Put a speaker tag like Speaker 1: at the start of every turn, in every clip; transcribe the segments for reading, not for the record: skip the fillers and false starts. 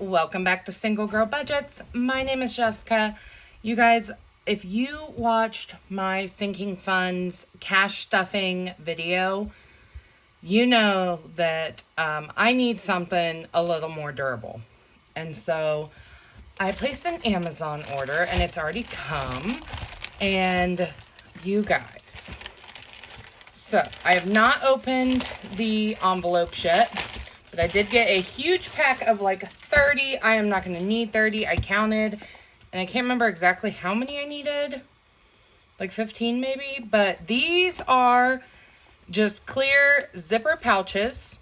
Speaker 1: welcome back to Single Girl Budgets. My name is Jessica. You guys, if you watched my sinking funds cash stuffing video, you know that I need something a little more durable. And so I placed an Amazon order and it's already come. And you guys, so I have not opened the envelopes yet, but I did get a huge pack of like 30. I am not going to need 30. I counted and I can't remember exactly how many I needed, like 15 maybe, but these are just clear zipper pouches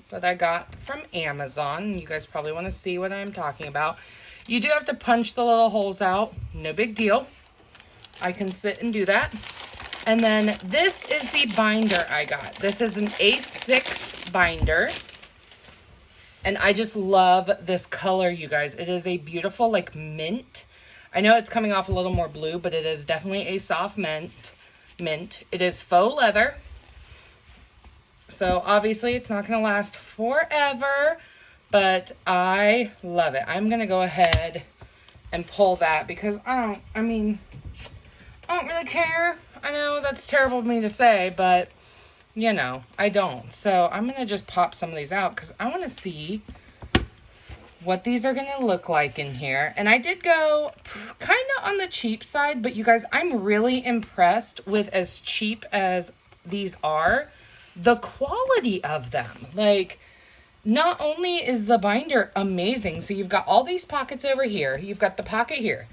Speaker 1: that I got from Amazon. You guys probably want to see what I'm talking about. You do have to punch the little holes out. No big deal. I can sit and do that. And then this is the binder I got. This is an A6 binder. And I just love this color, you guys. It is a beautiful, like, mint. I know it's coming off a little more blue, but it is definitely a soft mint. It is faux leather. So, obviously, it's not going to last forever, but I love it. I'm going to go ahead and pull that because I don't really care. I know that's terrible of me to say, but, you know, I don't. So, I'm going to just pop some of these out because I want to see what these are going to look like in here. And I did go kind of on the cheap side, but you guys, I'm really impressed with, as cheap as these are, the quality of them. Like, not only is the binder amazing, so you've got all these pockets over here, you've got the pocket here,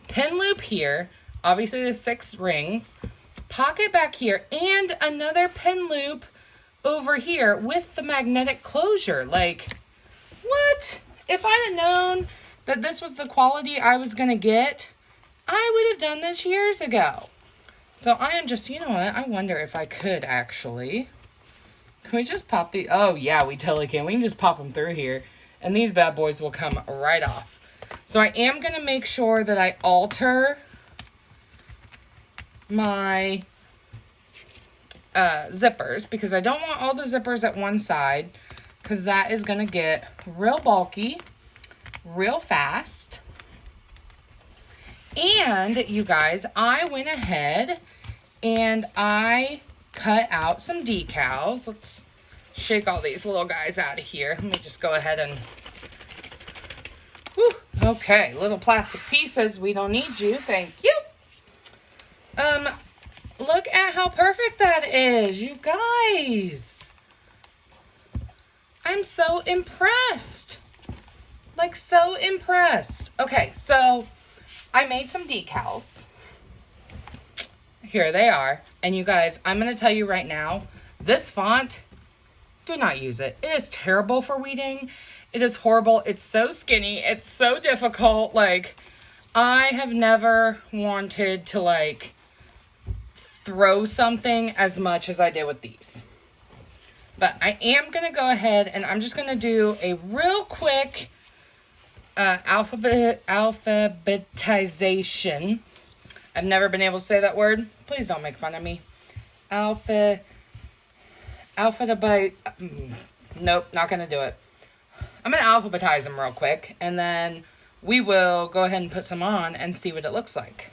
Speaker 1: pin loop here, obviously the 6 rings, pocket back here, and another pin loop over here with the magnetic closure. Like, what? If I'd have known that this was the quality I was going to get, I would have done this years ago. So I am just, you know what? I wonder if I could actually. Can we just pop the... Oh, yeah, we totally can. We can just pop them through here. And these bad boys will come right off. So I am going to make sure that I alter my zippers, because I don't want all the zippers at one side, because that is going to get real bulky real fast. And you guys, I went ahead and I cut out some decals. Let's shake all these little guys out of here. Let me just go ahead and okay, little plastic pieces, we don't need you, thank you. Look at how perfect that is, you guys. I'm so impressed. Like, so impressed. Okay, so I made some decals. Here they are. And you guys, I'm going to tell you right now, this font, do not use it. It is terrible for weeding. It is horrible. It's so skinny. It's so difficult. Like, I have never wanted to, like, throw something as much as I did with these. But I am going to go ahead and I'm just going to do a real quick alphabetization. I've never been able to say that word. Please don't make fun of me. Nope, not going to do it. I'm going to alphabetize them real quick, and then we will go ahead and put some on and see what it looks like.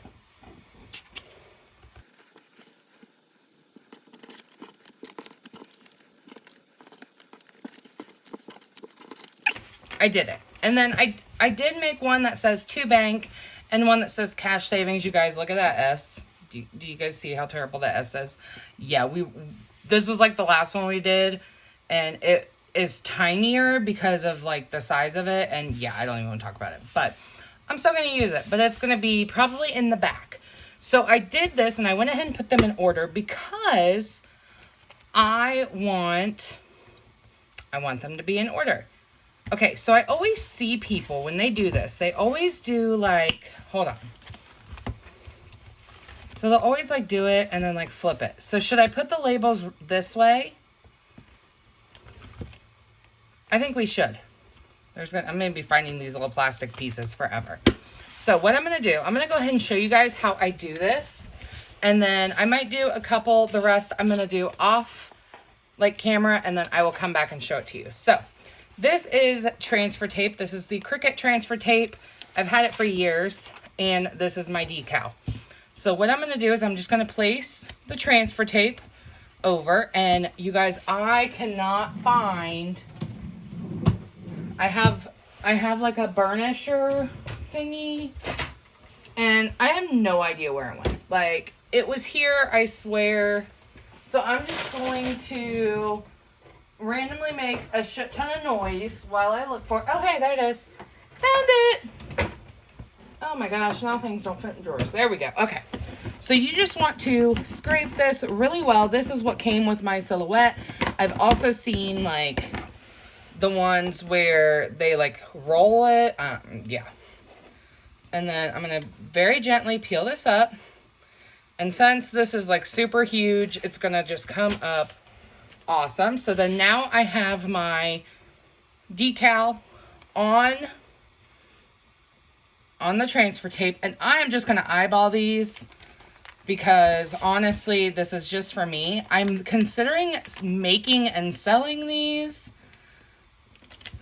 Speaker 1: I did it. And then I did make one that says to bank and one that says cash savings. You guys, look at that S. Do you guys see how terrible that S is? Yeah, this was like the last one we did, and it is tinier because of like the size of it. And yeah, I don't even want to talk about it, but I'm still going to use it, but it's going to be probably in the back. So I did this and I went ahead and put them in order because I want them to be in order. Okay, so I always see people when they do this, they always do like, hold on. So they'll always like do it and then like flip it. So should I put the labels this way? I think we should. I'm going to be finding these little plastic pieces forever. So what I'm going to do, I'm going to go ahead and show you guys how I do this. And then I might do a couple, the rest I'm going to do off like camera, and then I will come back and show it to you. So This is transfer tape. This is the Cricut transfer tape. I've had it for years, and this is my decal. So what I'm going to do is I'm just going to place the transfer tape over, and you guys, I cannot find, I have like a burnisher thingy, and I have no idea where it went. Like, it was here, I swear. So I'm just going to randomly make a shit ton of noise while I look for it. Okay, there it is. Found it. Oh my gosh, now things don't fit in drawers. There we go. Okay. So you just want to scrape this really well. This is what came with my silhouette. I've also seen like the ones where they like roll it. Yeah. And then I'm going to very gently peel this up. And since this is like super huge, it's going to just come up awesome. So then now I have my decal on the transfer tape, and I am just going to eyeball these because honestly, this is just for me. I'm considering making and selling these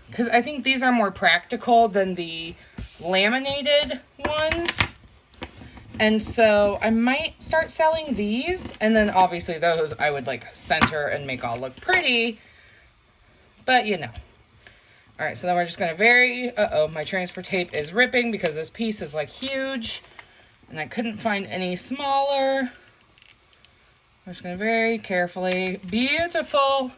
Speaker 1: because I think these are more practical than the laminated ones. And so I might start selling these, and then obviously those I would like center and make all look pretty, but you know. All right, so then we're just gonna my transfer tape is ripping because this piece is like huge and I couldn't find any smaller. I'm just gonna very carefully, beautiful.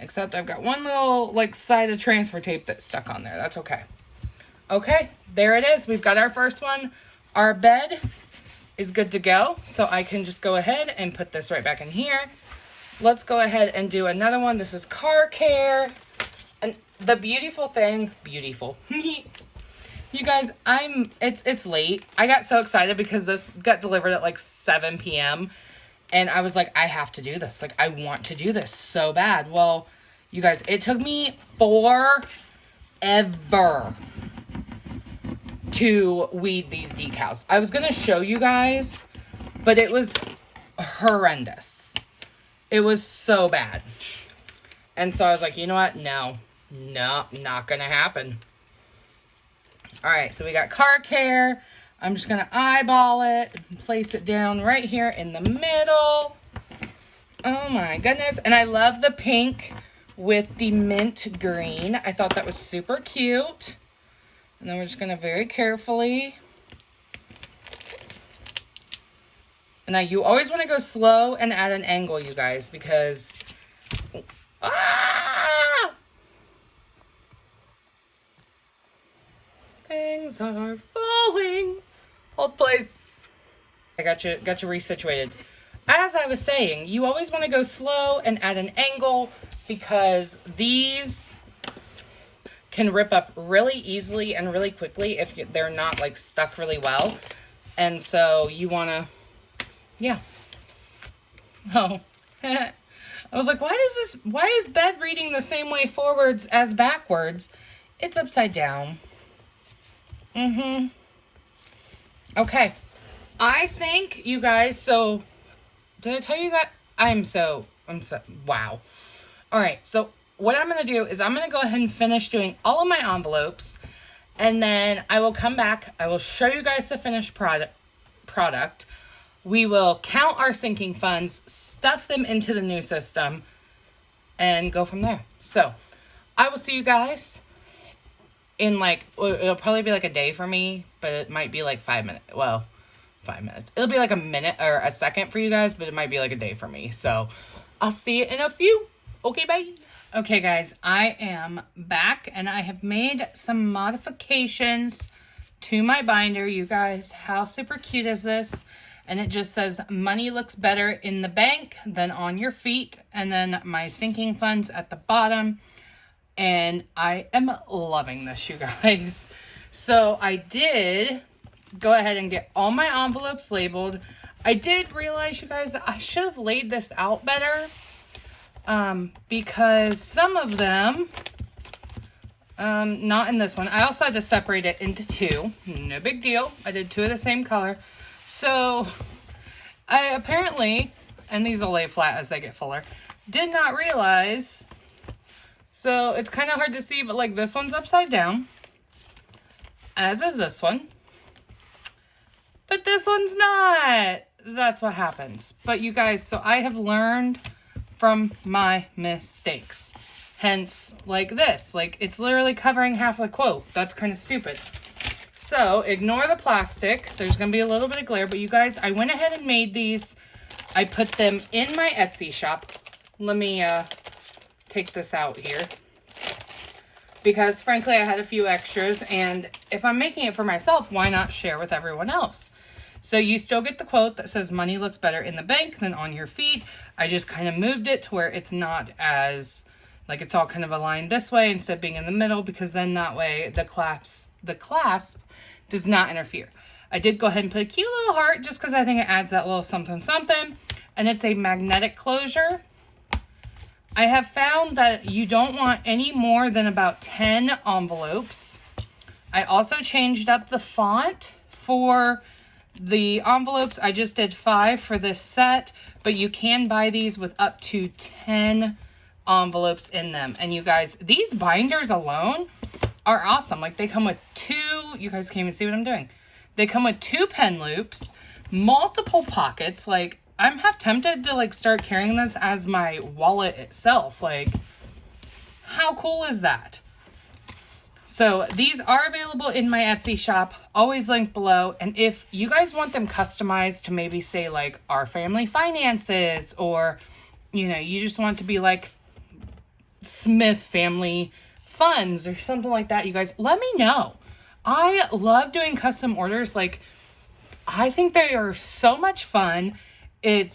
Speaker 1: Except I've got one little like side of transfer tape that's stuck on there. That's okay. Okay, there it is. We've got our first one. Our bed is good to go. So I can just go ahead and put this right back in here. Let's go ahead and do another one. This is car care. And the beautiful thing, you guys, it's late. I got so excited because this got delivered at like 7 p.m. And I was like, I have to do this. Like, I want to do this so bad. Well, you guys, it took me forever to weed these decals. I was going to show you guys, but it was horrendous. It was so bad. And so I was like, you know what? No, not going to happen. All right, so we got car care. I'm just going to eyeball it, place it down right here in the middle. Oh my goodness. And I love the pink with the mint green. I thought that was super cute. And then we're just going to very carefully. Now, you always want to go slow and at an angle, you guys, because... things are falling. Hold place. I got you resituated. As I was saying, you always want to go slow and at an angle because these can rip up really easily and really quickly if they're not like stuck really well. And so you want to... yeah. Oh. I was like, why is bed reading the same way forwards as backwards? It's upside down. Okay. I think you guys, so did I tell you that? I'm so, wow. All right. So what I'm going to do is I'm going to go ahead and finish doing all of my envelopes, and then I will come back. I will show you guys the finished product. We will count our sinking funds, stuff them into the new system, and go from there. So I will see you guys in like, it'll probably be like a day for me, but it might be like 5 minutes. Well, 5 minutes. It'll be like a minute or a second for you guys, but it might be like a day for me. So I'll see you in a few. Okay, bye. Okay, guys, I am back and I have made some modifications to my binder. You guys, how super cute is this? And it just says, money looks better in the bank than on your feet. And then my sinking funds at the bottom. And I am loving this, you guys. So I did go ahead and get all my envelopes labeled. I did realize, you guys, that I should have laid this out better. Because some of them, not in this one. I also had to separate it into two. No big deal. I did two of the same color. So I apparently, and these will lay flat as they get fuller, did not realize So it's kind of hard to see, but like this one's upside down, as is this one. But this one's not. That's what happens. But you guys, so I have learned from my mistakes. Hence, like this. Like, it's literally covering half the quote. That's kind of stupid. So, ignore the plastic. There's going to be a little bit of glare. But you guys, I went ahead and made these. I put them in my Etsy shop. Let me take this out here. Because, frankly, I had a few extras. And if I'm making it for myself, why not share with everyone else? So you still get the quote that says money looks better in the bank than on your feet. I just kind of moved it to where it's not as, like, it's all kind of aligned this way instead of being in the middle, because then that way the clasp does not interfere. I did go ahead and put a cute little heart just because I think it adds that little something something. And it's a magnetic closure. I have found that you don't want any more than about 10 envelopes. I also changed up the font for the envelopes. I just did 5 for this set, but you can buy these with up to 10 envelopes in them. And you guys, these binders alone are awesome. Like, they come with 2, you guys can't even see what I'm doing. They come with 2 pen loops, multiple pockets. Like, I'm half tempted to like start carrying this as my wallet itself. Like, how cool is that? So these are available in my Etsy shop, always linked below. And if you guys want them customized to maybe say like our family finances, or, you know, you just want to be like Smith family funds or something like that, you guys, let me know. I love doing custom orders. Like, I think they are so much fun. And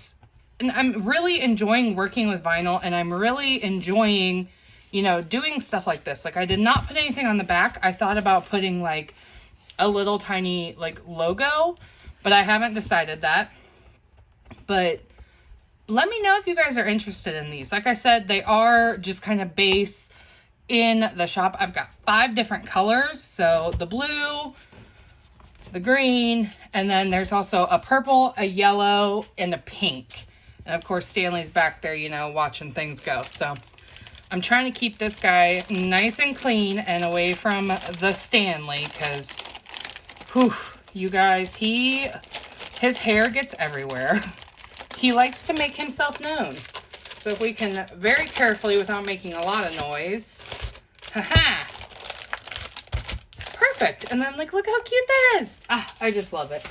Speaker 1: I'm really enjoying working with vinyl, and I'm really enjoying, you know, doing stuff like this. Like, I did not put anything on the back. I thought about putting like a little tiny like logo, but I haven't decided that. But let me know if you guys are interested in these. Like I said, they are just kind of base in the shop. I've got 5 different colors. So the blue, the green, and then there's also a purple, a yellow, and a pink. And of course, Stanley's back there, you know, watching things go. So I'm trying to keep this guy nice and clean and away from the Stanley, because, whew, you guys, his hair gets everywhere. He likes to make himself known. So if we can very carefully, without making a lot of noise, haha, perfect. And then, like, look how cute that is. Ah, I just love it.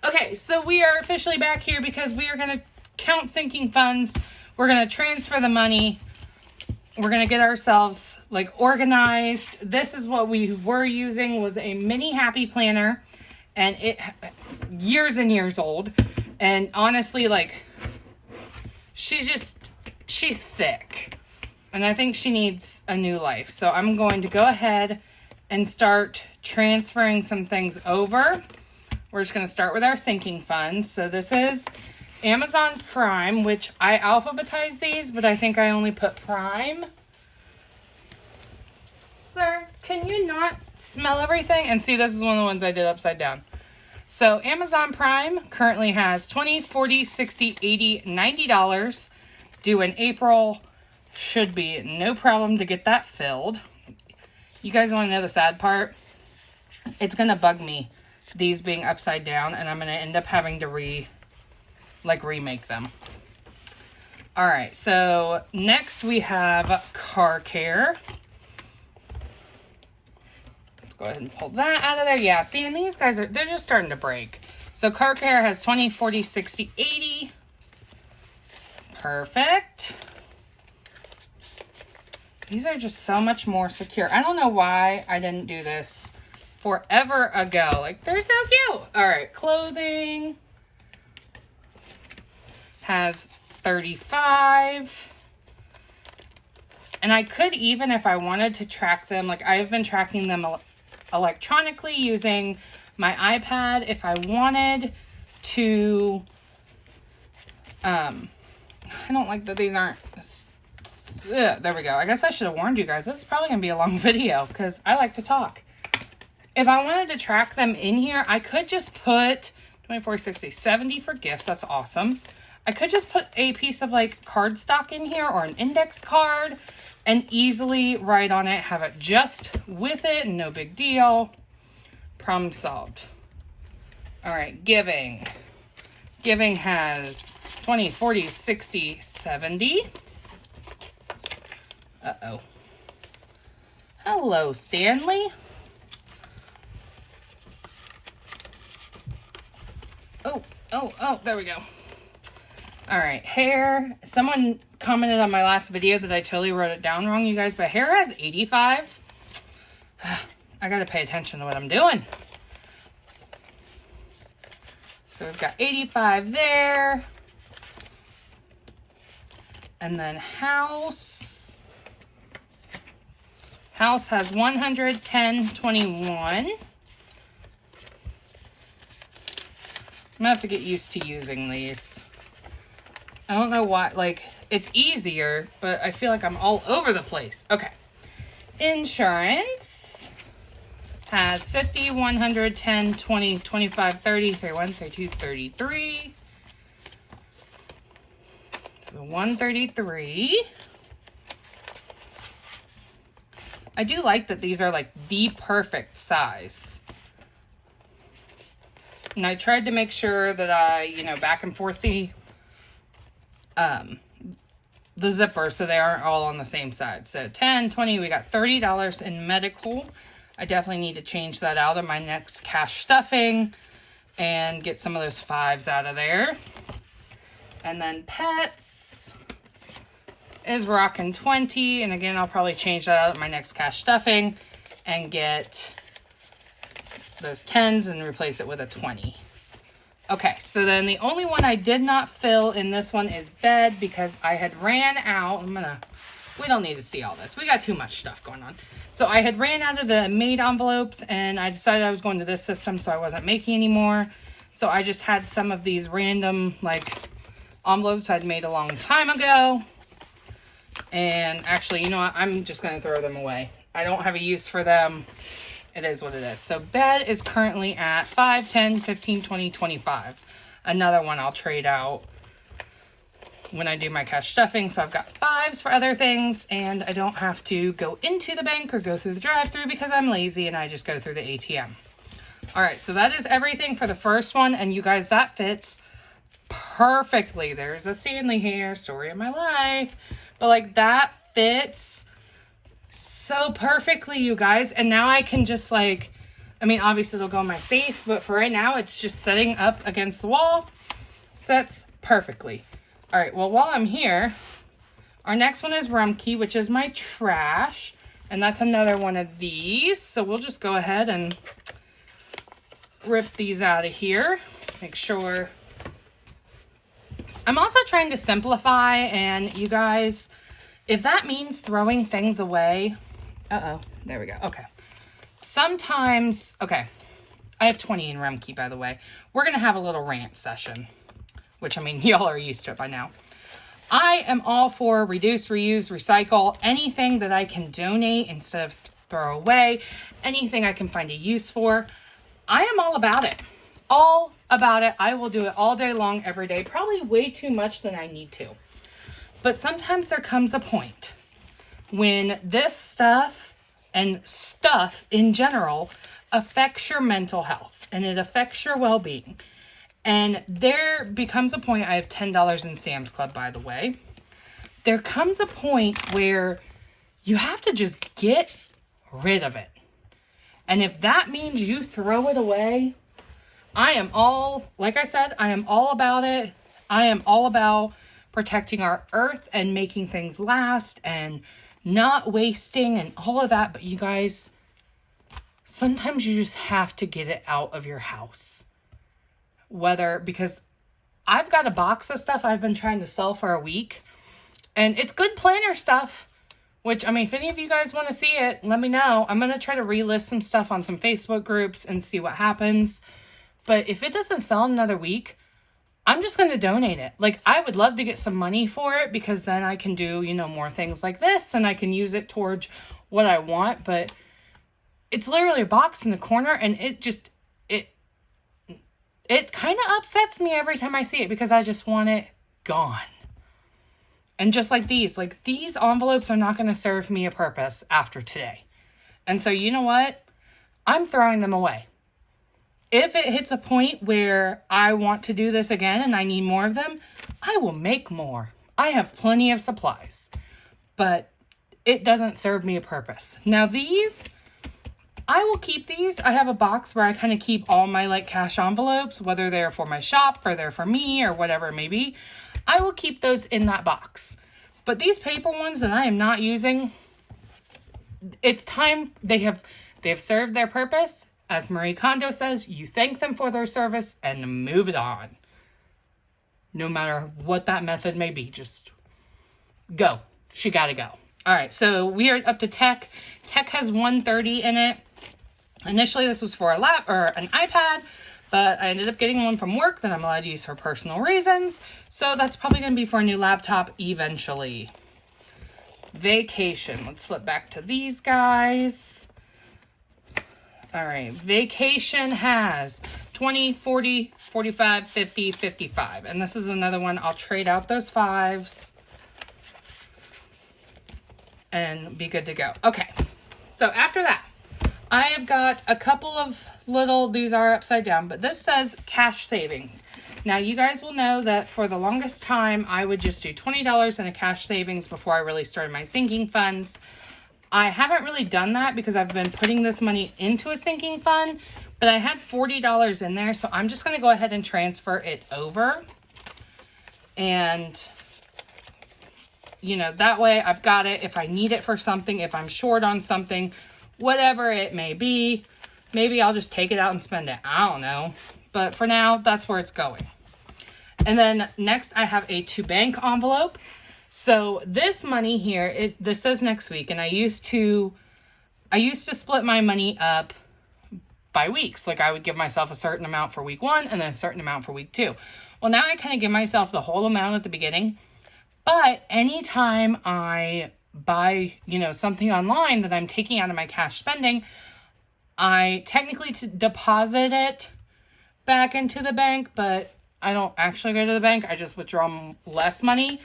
Speaker 1: Okay, so we are officially back here because we are going to count sinking funds. We're going to transfer the money. We're going to get ourselves, like, organized. This is what we were using, was a mini happy planner. And it, years and years old. And honestly, like, she's thick. And I think she needs a new life. So I'm going to go ahead and start transferring some things over. We're just going to start with our sinking funds. So this is Amazon Prime, which I alphabetized these, but I think I only put Prime. Sir, can you not smell everything? And see, this is one of the ones I did upside down. So Amazon Prime currently has $20, $40, $60, $80, $90 due in April. Should be no problem to get that filled. You guys want to know the sad part? It's going to bug me, these being upside down, and I'm going to end up having to remake them. All right, so next we have car care. Let's go ahead and pull that out of there. Yeah, see, and these guys they're just starting to break. So car care has 20, 40, 60, 80. Perfect. These are just so much more secure. I don't know why I didn't do this forever ago. Like, they're so cute. All right, clothing has 35. And I could even, if I wanted to track them, like I've been tracking them electronically using my iPad. If I wanted to, I don't like that these aren't, there we go. I guess I should have warned you guys. This is probably going to be a long video because I like to talk. If I wanted to track them in here, I could just put 24, 60, 70 for gifts. That's awesome. I could just put a piece of like cardstock in here or an index card and easily write on it, have it just with it, no big deal. Problem solved. All right, giving. Giving has 20, 40, 60, 70. Uh-oh. Hello, Stanley. Oh, there we go. All right, hair. Someone commented on my last video that I totally wrote it down wrong, you guys, but hair has 85. I gotta pay attention to what I'm doing. So we've got 85 there. And then house. House has 110, 21. I'm gonna have to get used to using these. I don't know why, like, it's easier, but I feel like I'm all over the place. Okay. Insurance has 50, 100, 10, 20, 25, 30, 31, 32, 33. So 133. I do like that these are like the perfect size. And I tried to make sure that I, back and forth the zipper so they aren't all on the same side. So 10, 20, we got $30 in medical. I definitely need to change that out of my next cash stuffing and get some of those 5s out of there. And then pets is rocking 20. And again, I'll probably change that out of my next cash stuffing and get those 10s and replace it with a 20. Okay, so then the only one I did not fill in this one is bed because I had ran out. We don't need to see all this. We got too much stuff going on. So I had ran out of the made envelopes and I decided I was going to this system so I wasn't making anymore. So I just had some of these random like envelopes I'd made a long time ago. And actually, you know what? I'm just going to throw them away. I don't have a use for them. It is what it is. So bed is currently at 5, 10, 15, 20, 25. Another one I'll trade out when I do my cash stuffing. So I've got 5s for other things and I don't have to go into the bank or go through the drive-thru because I'm lazy and I just go through the ATM. All right, so that is everything for the first one. And you guys, that fits perfectly. There's a Stanley here, story of my life. But like that fits so perfectly, you guys. And now I can just like, obviously it'll go in my safe, but for right now, it's just setting up against the wall. Sets perfectly. All right, well, while I'm here, our next one is Rumpke, which is my trash. And that's another one of these. So we'll just go ahead and rip these out of here. Make sure. I'm also trying to simplify, and you guys, if that means throwing things away, there we go. Okay. Sometimes, okay, I have 20 in Rumpke, by the way. We're going to have a little rant session, which, y'all are used to it by now. I am all for reduce, reuse, recycle, anything that I can donate instead of throw away, anything I can find a use for. I am all about it. All about it. I will do it all day long, every day, probably way too much than I need to. But sometimes there comes a point when this stuff and stuff in general affects your mental health and it affects your well-being. And there becomes a point, I have $10 in Sam's Club, by the way. There comes a point where you have to just get rid of it. And if that means you throw it away, I am all, like I said, I am all about it. I am all about protecting our earth and making things last and not wasting and all of that. But you guys, sometimes you just have to get it out of your house. Because I've got a box of stuff I've been trying to sell for a week. And it's good planner stuff. Which, if any of you guys want to see it, let me know. I'm going to try to relist some stuff on some Facebook groups and see what happens. But if it doesn't sell in another week, I'm just going to donate it. Like, I would love to get some money for it because then I can do, more things like this and I can use it towards what I want. But it's literally a box in the corner and it kind of upsets me every time I see it because I just want it gone. And just like these envelopes are not going to serve me a purpose after today. And so you know what? I'm throwing them away. If it hits a point where I want to do this again and I need more of them, I will make more. I have plenty of supplies, but it doesn't serve me a purpose. Now these, I will keep these. I have a box where I kind of keep all my like cash envelopes, whether they're for my shop or they're for me or whatever it may be. I will keep those in that box. But these paper ones that I am not using, it's time. They have served their purpose. As Marie Kondo says, you thank them for their service and move it on. No matter what that method may be, just go. She gotta go. All right, so we are up to tech. Tech has 130 in it. Initially, this was for a lap or an iPad, but I ended up getting one from work that I'm allowed to use for personal reasons. So that's probably gonna be for a new laptop eventually. Vacation. Let's flip back to these guys. All right, vacation has 20, 40, 45, 50, 55. And this is another one. I'll trade out those 5s and be good to go. Okay, so after that, I have got a couple of little, these are upside down, but this says cash savings. Now, you guys will know that for the longest time, I would just do $20 in a cash savings before I really started my sinking funds. I haven't really done that because I've been putting this money into a sinking fund, but I had $40 in there, so I'm just going to go ahead and transfer it over. And, you know, that way I've got it if I need it for something, if I'm short on something, whatever it may be. Maybe I'll just take it out and spend it. I don't know. But for now, that's where it's going. And then next I have a to-bank envelope. So this money here, this says next week, and I used to split my money up by weeks. Like I would give myself a certain amount for week 1 and then a certain amount for week 2. Well, now I kind of give myself the whole amount at the beginning. But anytime I buy, you know, something online that I'm taking out of my cash spending, I technically deposit it back into the bank, but I don't actually go to the bank. I just withdraw less money.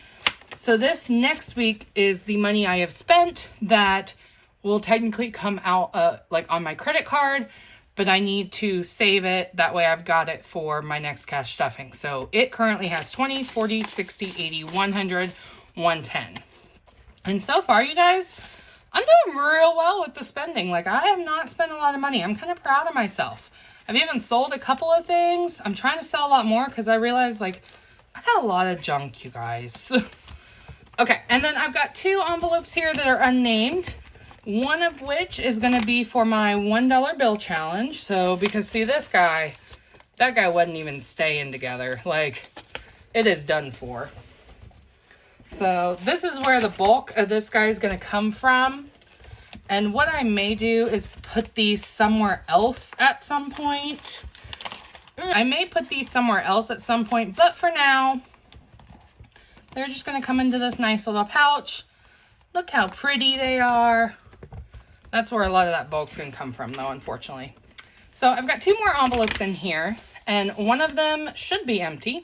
Speaker 1: So this next week is the money I have spent that will technically come out like on my credit card, but I need to save it. That way I've got it for my next cash stuffing. So it currently has 20, 40, 60, 80, 100, 110. And so far, you guys, I'm doing real well with the spending. Like I have not spent a lot of money. I'm kind of proud of myself. I've even sold a couple of things. I'm trying to sell a lot more because I realized like I got a lot of junk, you guys. Okay, and then I've got 2 envelopes here that are unnamed. One of which is going to be for my $1 bill challenge. So, because see this guy, that guy wasn't even staying together. Like, it is done for. So, this is where the bulk of this guy is going to come from. And what I may do is put these somewhere else at some point. I may put these somewhere else at some point, but for now, they're just going to come into this nice little pouch. Look how pretty they are. That's where a lot of that bulk can come from, though, unfortunately. So I've got 2 more envelopes in here, and one of them should be empty.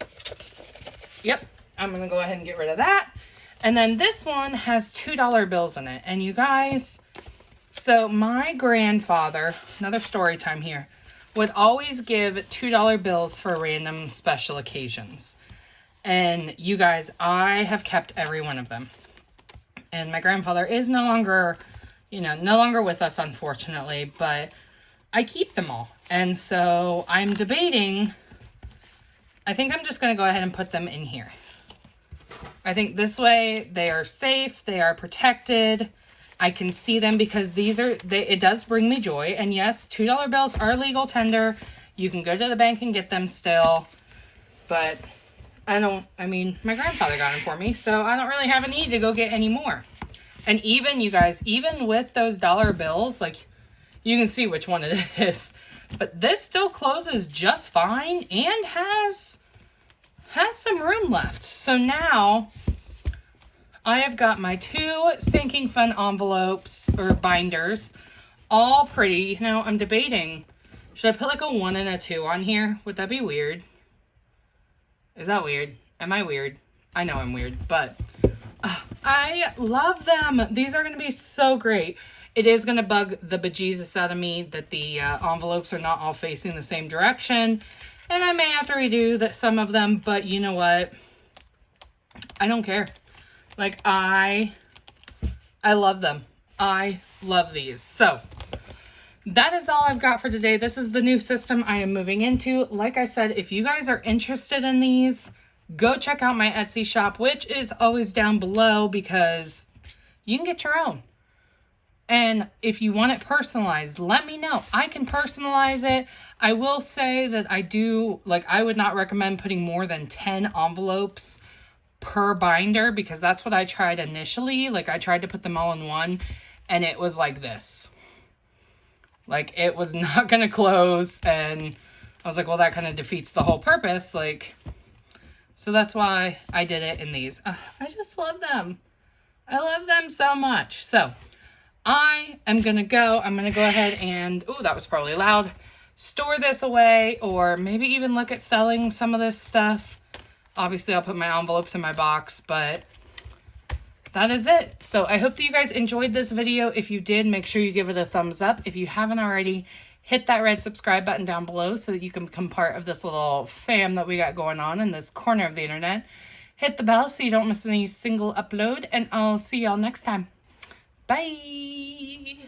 Speaker 1: Yep, I'm going to go ahead and get rid of that. And then this one has $2 bills in it. And you guys, so my grandfather, another story time here, would always give $2 bills for random special occasions. And you guys, I have kept every one of them. And my grandfather is no longer with us, unfortunately, but I keep them all. And so I'm debating, I think I'm just going to go ahead and put them in here. I think this way they are safe, they are protected. I can see them because it does bring me joy. And yes, $2 bills are legal tender. You can go to the bank and get them still. But my grandfather got them for me, so I don't really have a need to go get any more. And even, you guys, even with those dollar bills, like, you can see which one it is. But this still closes just fine and has some room left. So now, I have got my 2 sinking fund envelopes, or binders, all pretty. You know, I'm debating, should I put like a 1 and a 2 on here? Would that be weird? Is that weird? Am I weird? I know I'm weird, but I love them. These are going to be so great. It is going to bug the bejesus out of me that the envelopes are not all facing the same direction. And I may have to redo some of them, but you know what? I don't care. Like, I love them. I love these. So, that is all I've got for today. This is the new system I am moving into. Like I said, if you guys are interested in these, go check out my Etsy shop, which is always down below because you can get your own. And if you want it personalized, let me know. I can personalize it. I will say that I would not recommend putting more than 10 envelopes per binder because that's what I tried initially. Like, I tried to put them all in one and it was like this. Like, it was not going to close. And I was like, well, that kind of defeats the whole purpose. Like, so that's why I did it in these. I just love them. I love them so much. So I am going to go. I'm going to go ahead and, oh, that was probably loud. Store this away or maybe even look at selling some of this stuff. Obviously, I'll put my envelopes in my box, but that is it. So I hope that you guys enjoyed this video. If you did, make sure you give it a thumbs up. If you haven't already, hit that red subscribe button down below so that you can become part of this little fam that we got going on in this corner of the internet. Hit the bell so you don't miss any single upload, and I'll see y'all next time. Bye!